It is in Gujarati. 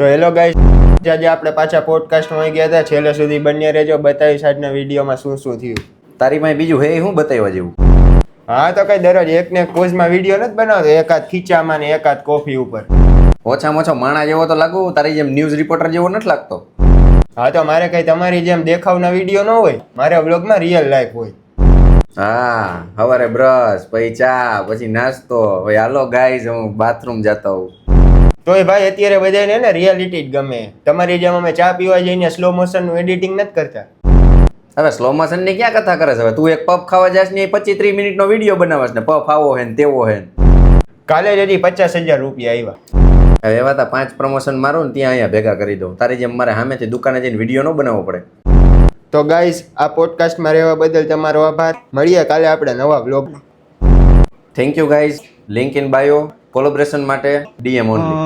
તો હેલો ગાઈસ, આજે આપણે પાછા પોડકાસ્ટમાં ગયા હતા. છેલ્લે સુધી બન્યા રહેજો, બતાવીશ આજના વિડીયોમાં શું શું થયું. તારી પાસે બીજું હે હું બતાવવા જેવું? હા તો કઈ દરરોજ એક ને એક પોઝમાં વિડીયો નથી બનાવતો, એકાદ ખીચામાં ને એકાદ કોફી ઉપર. ઓછામાં ઓછો માણા જેવો તો લાગુ, તારી જેમ ન્યૂઝ રિપોર્ટર જેવો નથી લાગતો. હા તો મારે કઈ તમારી જેમ દેખાવના વિડીયો ન હોય, મારે વ્લોગમાં રિયલ લાઈફ હોય. હા, સવારે બ્રશ, પછી ચા, પછી નાસ્તો, હવે હાલો ગાઈઝ હું બાથરૂમ જતો હોઉં. તોય ભાઈ અત્યારે બધાને ને રિયાલિટી જ ગમે. તમારી જેમ અમે ચા પીવા જઈને સ્લો મોશનનું એડિટિંગ નથી કરતા. હવે સ્લો મોશન ની ક્યાં કથા કરે છે? હવે તું એક પફ ખાવા જાસ ને 25-30 મિનિટનો વિડીયો બનાવસ ને પફ આવો હે ને તેવો હે. કાલે જ હજી 50,000 રૂપિયા આવ્યા. હવે એવા તા 5 પ્રમોશન મારું ને ત્યાં અહીંયા ભેગા કરી દઉં. તારી જેમ મારે સામેથી દુકાને જઈને વિડીયો ન બનાવવો પડે. તો ગાઈસ, આ પોડકાસ્ટમાં રહેવા બદલ તમારો આભાર. મળીએ કાલે આપણે નવા વ્લોગમાં. Thank you guys. Link in bio. Collaboration માટે DM ઓનલી.